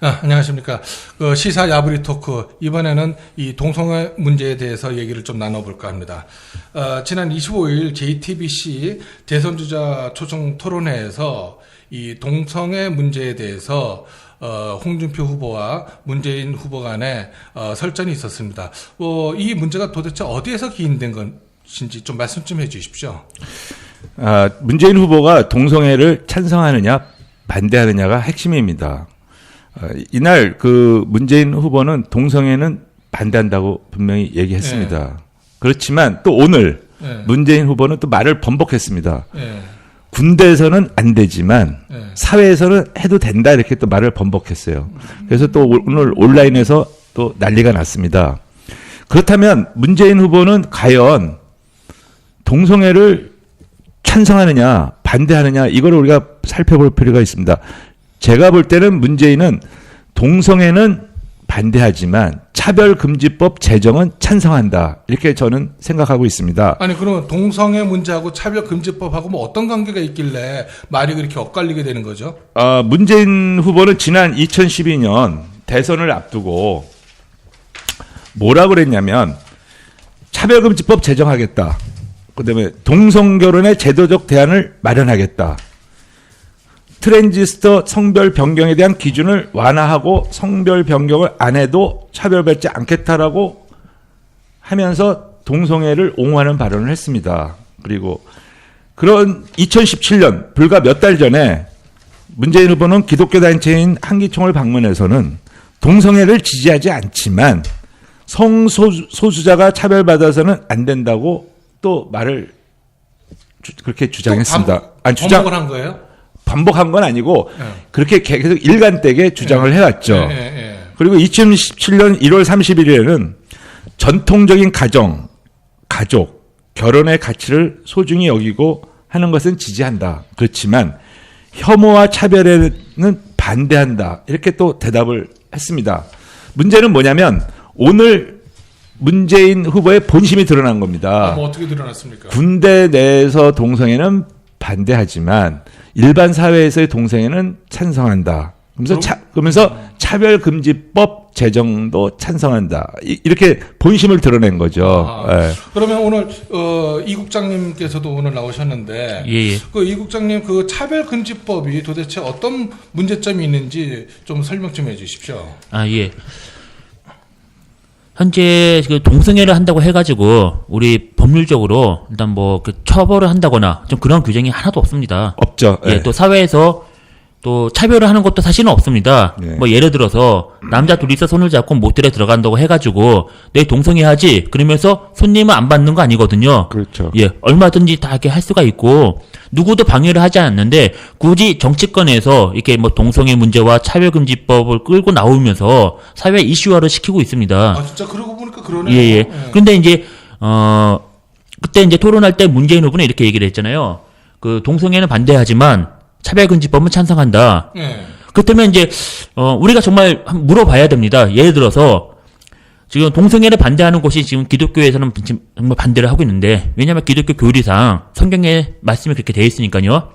안녕하십니까. 시사 야부리 토크. 이번에는 이 동성애 문제에 대해서 얘기를 좀 나눠볼까 합니다. 지난 25일 JTBC 대선주자 초청 토론회에서 이 동성애 문제에 대해서 홍준표 후보와 문재인 후보 간에 설전이 있었습니다. 이 문제가 도대체 어디에서 기인된 것인지 좀 말씀 좀 해주십시오. 문재인 후보가 동성애를 찬성하느냐 반대하느냐가 핵심입니다. 이날 문재인 후보는 동성애는 반대한다고 분명히 얘기했습니다. 네. 그렇지만 또 오늘 문재인 후보는 또 말을 번복했습니다. 네. 군대에서는 안 되지만 사회에서는 해도 된다 이렇게 또 말을 번복했어요. 그래서 또 오늘 온라인에서 또 난리가 났습니다. 그렇다면 문재인 후보는 과연 동성애를 찬성하느냐 반대하느냐 이걸 우리가 살펴볼 필요가 있습니다. 제가 볼 때는 문재인은 동성애는 반대하지만 차별금지법 제정은 찬성한다. 이렇게 저는 생각하고 있습니다. 아니 그러면 동성애 문제하고 차별금지법하고 뭐 어떤 관계가 있길래 말이 그렇게 엇갈리게 되는 거죠? 문재인 후보는 지난 2012년 대선을 앞두고 뭐라고 그랬냐면 차별금지법 제정하겠다. 그다음에 동성결혼의 제도적 대안을 마련하겠다. 트랜지스터 성별 변경에 대한 기준을 완화하고 성별 변경을 안 해도 차별받지 않겠다라고 하면서 동성애를 옹호하는 발언을 했습니다. 그리고 그런 2017년 불과 몇 달 전에 문재인 후보는 기독교 단체인 한기총을 방문해서는 동성애를 지지하지 않지만 성소수자가 차별받아서는 안 된다고 또 말을 그렇게 주장했습니다. 반복을 한 거예요? 반복한 건 아니고 그렇게 계속 일관되게 주장을 해왔죠. 그리고 2017년 1월 31일에는 전통적인 가정, 가족, 결혼의 가치를 소중히 여기고 하는 것은 지지한다. 그렇지만 혐오와 차별에는 반대한다. 이렇게 또 대답을 했습니다. 문제는 뭐냐면 오늘 문재인 후보의 본심이 드러난 겁니다. 뭐 어떻게 드러났습니까? 군대 내에서 동성애는 반대하지만 일반 사회에서의 동성애는 찬성한다. 그러면서 차별금지법 제정도 찬성한다. 이렇게 본심을 드러낸 거죠. 네. 그러면 오늘 이 국장님께서도 오늘 나오셨는데 예. 이 국장님 차별금지법이 도대체 어떤 문제점이 있는지 좀 설명 좀 해주십시오. 예. 현재 동성애를 한다고 해가지고 우리 법률적으로 일단 처벌을 한다거나 좀 그런 규정이 하나도 없습니다. 없죠. 예, 또 사회에서 또 차별을 하는 것도 사실은 없습니다. 예를 들어서 남자 둘이서 손을 잡고 모텔에 들어간다고 해가지고 내 동성애 하지 그러면서 손님은 안 받는 거 아니거든요. 그렇죠. 예, 얼마든지 다 이렇게 할 수가 있고 누구도 방해를 하지 않는데 굳이 정치권에서 이렇게 동성애 문제와 차별금지법을 끌고 나오면서 사회 이슈화를 시키고 있습니다. 진짜 그러고 보니까 그러네요. 예. 그런데 이제 그때 이제 토론할 때 문재인 후보는 이렇게 얘기를 했잖아요. 동성애는 반대하지만 차별금지법은 찬성한다. 그렇다면 이제 우리가 정말 물어봐야 됩니다. 예를 들어서 지금 동성애를 반대하는 곳이 지금 기독교에서는 정말 반대를 하고 있는데 왜냐하면 기독교 교리상 성경에 말씀이 그렇게 되어 있으니까요.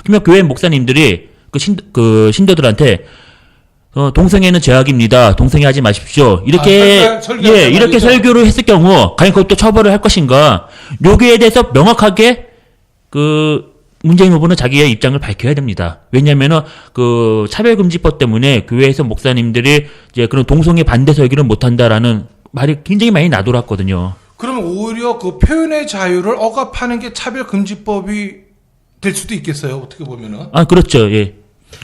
그러면 교회 목사님들이 신도들한테 동성애는 죄악입니다. 동성애 하지 마십시오. 이렇게 이렇게 설교를 했을 경우 과연 그것도 처벌을 할 것인가? 여기에 대해서 명확하게 문재인 후보는 자기의 입장을 밝혀야 됩니다. 왜냐면은 차별금지법 때문에 교회에서 목사님들이 이제 그런 동성애 반대 설교를 못한다라는 말이 굉장히 많이 나돌았거든요. 그러면 오히려 표현의 자유를 억압하는 게 차별금지법이 될 수도 있겠어요. 어떻게 보면은. 그렇죠. 예.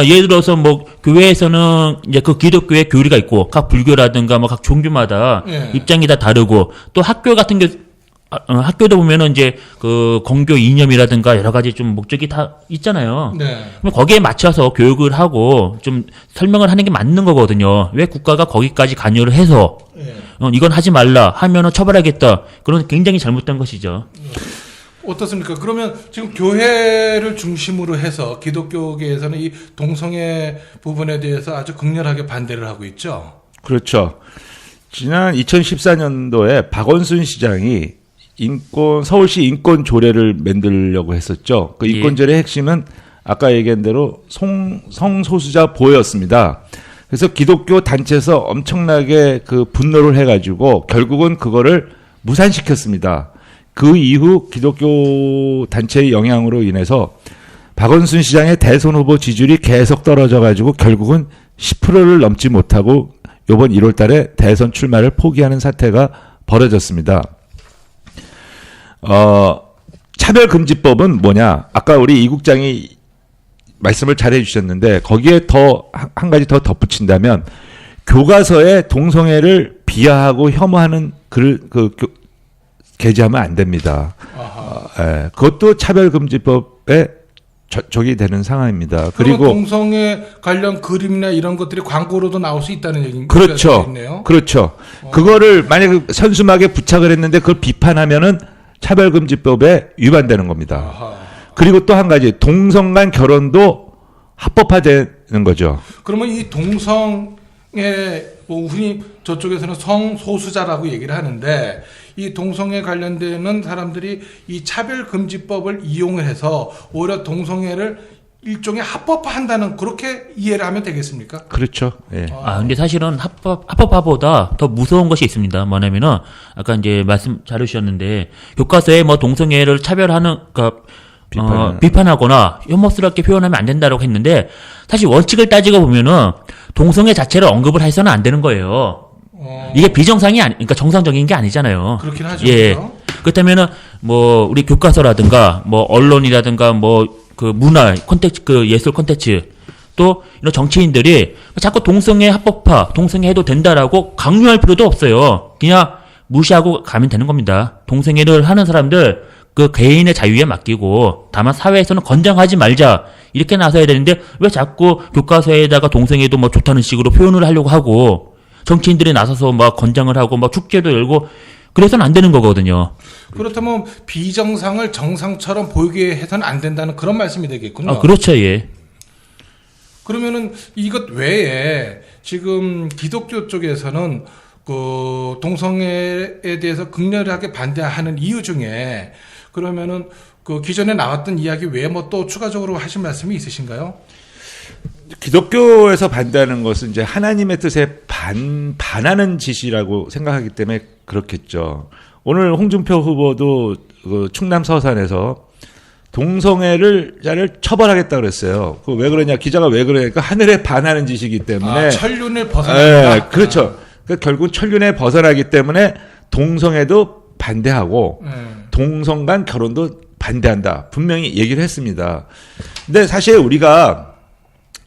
예를 들어서 교회에서는 이제 기독교의 교리가 있고 각 불교라든가 각 종교마다 입장이 다 다르고 또 학교 같은 학교도 보면은 이제 공교 이념이라든가 여러 가지 좀 목적이 다 있잖아요. 그럼 거기에 맞춰서 교육을 하고 좀 설명을 하는 게 맞는 거거든요. 왜 국가가 거기까지 관여를 해서 이건 하지 말라 하면은 처벌하겠다. 그런 굉장히 잘못된 것이죠. 어떻습니까? 그러면 지금 교회를 중심으로 해서 기독교계에서는 이 동성애 부분에 대해서 아주 극렬하게 반대를 하고 있죠. 그렇죠. 지난 2014년도에 박원순 시장이 서울시 인권 조례를 만들려고 했었죠. 인권조례의 핵심은 아까 얘기한 대로 성소수자 보호였습니다. 그래서 기독교 단체에서 엄청나게 그 분노를 해가지고 결국은 그거를 무산시켰습니다. 그 이후 기독교 단체의 영향으로 인해서 박원순 시장의 대선 후보 지지율이 계속 떨어져가지고 결국은 10%를 넘지 못하고 이번 1월 달에 대선 출마를 포기하는 사태가 벌어졌습니다. 차별금지법은 뭐냐? 아까 우리 이 국장이 말씀을 잘 해주셨는데 거기에 더 한 가지 더 덧붙인다면 교과서에 동성애를 비하하고 혐오하는 글을 게재하면 안 됩니다. 그것도 차별금지법에 적이 되는 상황입니다. 그리고 동성애 관련 그림이나 이런 것들이 광고로도 나올 수 있다는 얘기인가요? 그렇죠. 그렇죠. 그거를 만약에 선수막에 부착을 했는데 그걸 비판하면은 차별금지법에 위반되는 겁니다. 아하. 그리고 또 한 가지 동성 간 결혼도 합법화되는 거죠. 그러면 이 동성애 뭐 흔히 저쪽에서는 성소수자라고 얘기를 하는데 이 동성애 관련되는 사람들이 이 차별금지법을 이용을 해서 오히려 동성애를 일종의 합법화한다는 그렇게 이해를 하면 되겠습니까? 그렇죠. 예. 근데 사실은 합법화보다 더 무서운 것이 있습니다. 뭐냐면은, 아까 이제 말씀 잘 해주셨는데, 교과서에 뭐 동성애를 차별하는, 그러니까, 비판하거나 혐오스럽게 표현하면 안 된다고 했는데, 사실 원칙을 따지고 보면은, 동성애 자체를 언급을 해서는 안 되는 거예요. 이게 비정상이 그러니까 정상적인 게 아니잖아요. 그렇긴 하죠. 예. 그렇다면은, 뭐, 우리 교과서라든가, 뭐, 언론이라든가, 뭐, 그 문화 콘텐츠, 그 예술 콘텐츠, 또 이런 정치인들이 자꾸 동성애 합법화, 동성애 해도 된다라고 강요할 필요도 없어요. 그냥 무시하고 가면 되는 겁니다. 동성애를 하는 사람들 그 개인의 자유에 맡기고, 다만 사회에서는 권장하지 말자 이렇게 나서야 되는데 왜 자꾸 교과서에다가 동성애도 뭐 좋다는 식으로 표현을 하려고 하고, 정치인들이 나서서 막 권장을 하고 막 축제도 열고 그래서는 안 되는 거거든요. 그렇다면 비정상을 정상처럼 보이게 해서는 안 된다는 그런 말씀이 되겠군요. 그렇죠, 예. 그러면은 이것 외에 지금 기독교 쪽에서는 그 동성애에 대해서 극렬하게 반대하는 이유 중에 그러면은 그 기존에 나왔던 이야기 외에 뭐 또 추가적으로 하실 말씀이 있으신가요? 기독교에서 반대하는 것은 이제 하나님의 뜻에 반하는 짓이라고 생각하기 때문에 그렇겠죠. 오늘 홍준표 후보도 그 충남 서산에서 동성애를 처벌하겠다 그랬어요. 그 왜 그러냐? 기자가 왜 그러냐니까 하늘에 반하는 짓이기 때문에. 천륜을 벗어난다. 네, 그렇죠. 그러니까 결국 천륜에 벗어나기 때문에 동성애도 반대하고 동성 간 결혼도 반대한다. 분명히 얘기를 했습니다. 근데 사실 우리가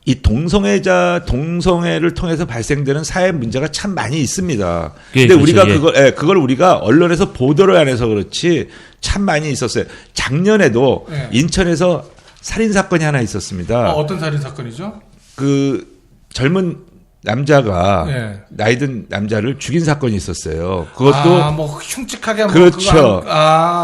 이 동성애를 통해서 발생되는 사회 문제가 참 많이 있습니다. 근데 그렇죠, 우리가 예. 그걸 우리가 언론에서 보도를 안 해서 그렇지 참 많이 있었어요. 작년에도 인천에서 살인 사건이 하나 있었습니다. 어떤 살인 사건이죠? 그 젊은 남자가 나이 든 남자를 죽인 사건이 있었어요. 그것도 뭐 흉측하게 그렇죠.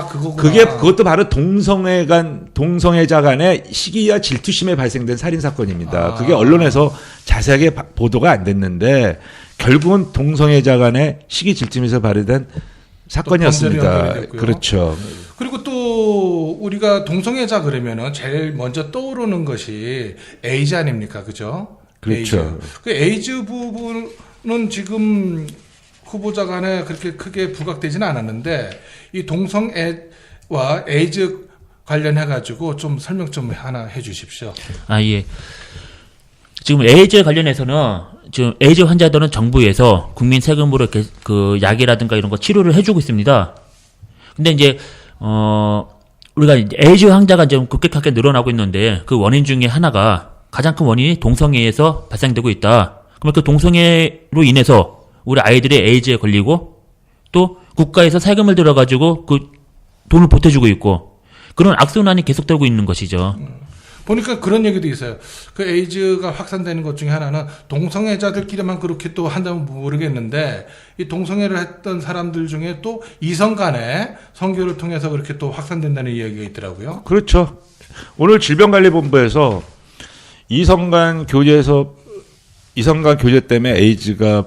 그거구나. 그것도 바로 동성애자 간의 시기와 질투심에 발생된 살인 사건입니다. 그게 언론에서 자세하게 보도가 안 됐는데 결국은 동성애자 간의 시기 질투심에서 발생된 사건이었습니다. 그렇죠. 그리고 또 우리가 동성애자 그러면은 제일 먼저 떠오르는 것이 에이즈 아닙니까, 그죠? 그렇죠. 그 에이즈 부분은 지금 후보자 간에 그렇게 크게 부각되지는 않았는데 이 동성애와 에이즈 관련해가지고 좀 설명 좀 하나 해주십시오. 예. 지금 에이즈 관련해서는 지금 에이즈 환자들은 정부에서 국민 세금으로 이렇게 그 약이라든가 이런 거 치료를 해주고 있습니다. 근데 이제 우리가 이제 에이즈 환자가 좀 급격하게 늘어나고 있는데 그 원인 중에 하나가 가장 큰 원인이 동성애에서 발생되고 있다. 그러면 그 동성애로 인해서 우리 아이들이 에이즈에 걸리고 또 국가에서 세금을 들어가지고 그 돈을 보태주고 있고 그런 악순환이 계속되고 있는 것이죠. 보니까 그런 얘기도 있어요. 그 에이즈가 확산되는 것 중에 하나는 동성애자들끼리만 그렇게 또 한다면 모르겠는데 이 동성애를 했던 사람들 중에 또 이성 간의 성교를 통해서 그렇게 또 확산된다는 이야기가 있더라고요. 그렇죠. 오늘 질병관리본부에서 이성 간 교제 때문에 에이즈가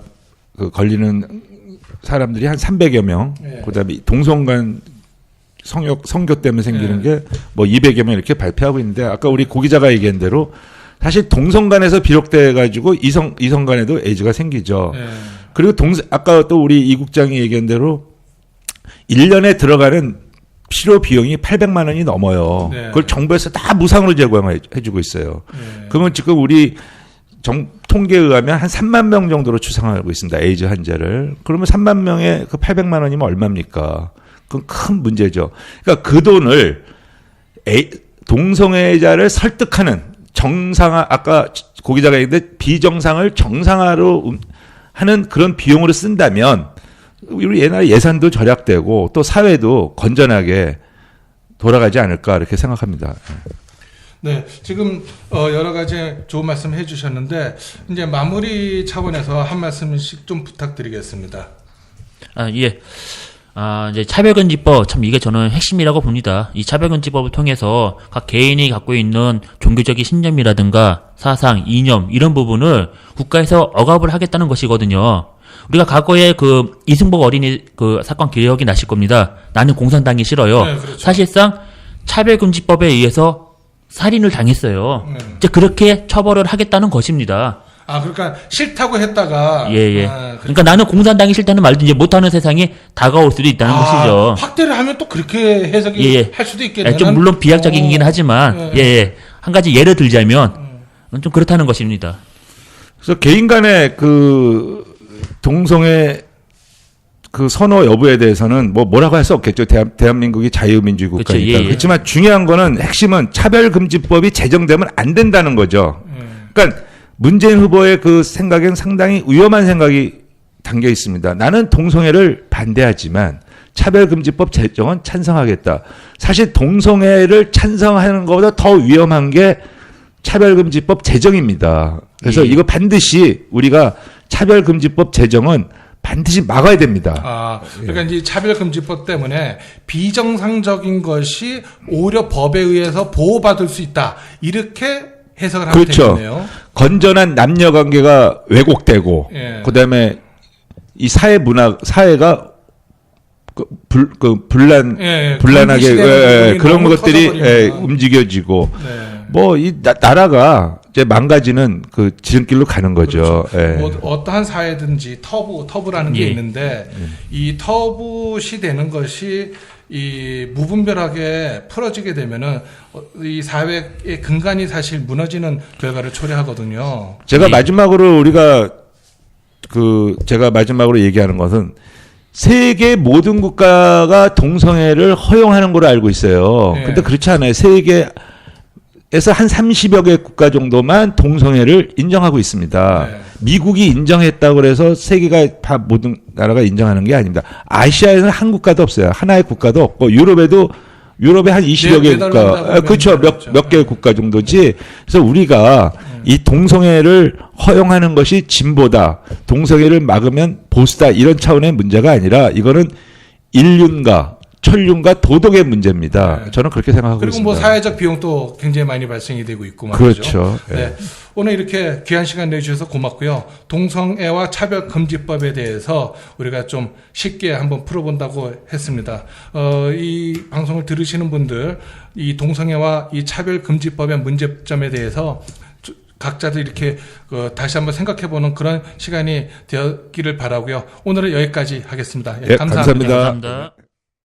걸리는 사람들이 한 300여 명, 그다음에 동성 간 성교 때문에 생기는 게 뭐 200여 명 이렇게 발표하고 있는데 아까 우리 고 기자가 얘기한 대로 사실 동성 간에서 비롯돼 가지고 이성 간에도 에이즈가 생기죠. 예. 그리고 아까 또 우리 이 국장이 얘기한 대로 1년에 들어가는 치료 비용이 800만 원이 넘어요. 네. 그걸 정부에서 다 무상으로 제공해주고 있어요. 네. 그러면 지금 우리 통계에 의하면 한 3만 명 정도로 추산하고 있습니다. 에이즈 환자를. 그러면 3만 명에 그 800만 원이면 얼마입니까? 그건 큰 문제죠. 그러니까 그 돈을 동성애자를 설득하는 아까 고 기자가 얘기했는데 비정상을 정상화로 하는 그런 비용으로 쓴다면 우리 옛날에 예산도 절약되고 또 사회도 건전하게 돌아가지 않을까 이렇게 생각합니다. 네, 지금 여러 가지 좋은 말씀 해주셨는데 이제 마무리 차원에서 한 말씀씩 좀 부탁드리겠습니다. 예. 이제 차별금지법, 참 이게 저는 핵심이라고 봅니다. 이 차별금지법을 통해서 각 개인이 갖고 있는 종교적인 신념이라든가 사상, 이념, 이런 부분을 국가에서 억압을 하겠다는 것이거든요. 우리가 과거에 그 이승복 어린이 그 사건 기억이 나실 겁니다. 나는 공산당이 싫어요. 네, 그렇죠. 사실상 차별금지법에 의해서 살인을 당했어요. 이제 그렇게 처벌을 하겠다는 것입니다. 그러니까 싫다고 했다가 예. 그러니까 나는 공산당이 싫다는 말도 이제 못하는 세상이 다가올 수도 있다는 것이죠. 확대를 하면 또 그렇게 해석이 할 수도 있겠네요. 좀 물론 비약적이긴 하지만 한 가지 예를 들자면 좀 그렇다는 것입니다. 그래서 개인 간의 그 동성애 그 선호 여부에 대해서는 뭐라고 할 수 없겠죠. 대한민국이 자유민주주의 국가니까. 그렇죠. 그렇지만 중요한 거는 핵심은 차별금지법이 제정되면 안 된다는 거죠. 그러니까 문재인 후보의 그 생각엔 상당히 위험한 생각이 담겨 있습니다. 나는 동성애를 반대하지만 차별금지법 제정은 찬성하겠다. 사실 동성애를 찬성하는 것보다 더 위험한 게 차별금지법 제정입니다. 그래서 이거 반드시 우리가 차별금지법 제정은 반드시 막아야 됩니다. 그러니까 이제 차별금지법 때문에 비정상적인 것이 오히려 법에 의해서 보호받을 수 있다. 이렇게 해석을 하면 되겠네요. 건전한 남녀 관계가 왜곡되고, 그다음에 이 사회가 불란하게 그런 것들이 움직여지고, 이 나라가 이제 망가지는 그 지름길로 가는 거죠. 그렇죠. 어떠한 사회든지 터부라는 게 있는데 이 터붓이 되는 것이 이 무분별하게 풀어지게 되면은 이 사회의 근간이 사실 무너지는 결과를 초래하거든요. 제가 마지막으로 얘기하는 것은 세계 모든 국가가 동성애를 허용하는 걸로 알고 있어요. 근데 그렇지 않아요. 세계에서 한 30여 개 국가 정도만 동성애를 인정하고 있습니다. 미국이 인정했다고 그래서 세계가 다 모든 나라가 인정하는 게 아닙니다. 아시아에는 한 국가도 없어요. 하나의 국가도 없고 유럽에 한 20여 개 국가, 그렇죠. 몇 개 국가 정도지. 그래서 우리가 이 동성애를 허용하는 것이 진보다, 동성애를 막으면 보수다, 이런 차원의 문제가 아니라 이거는 인륜과 천륜과 도덕의 문제입니다. 저는 그렇게 생각하고 그리고 있습니다. 그리고 사회적 비용도 굉장히 많이 발생이 되고 있고 말이죠. 그렇죠. 네. 오늘 이렇게 귀한 시간 내주셔서 고맙고요. 동성애와 차별금지법에 대해서 우리가 좀 쉽게 한번 풀어본다고 했습니다. 이 방송을 들으시는 분들, 이 동성애와 이 차별금지법의 문제점에 대해서 각자들 이렇게 다시 한번 생각해보는 그런 시간이 되었기를 바라고요. 오늘은 여기까지 하겠습니다. 감사합니다. 감사합니다.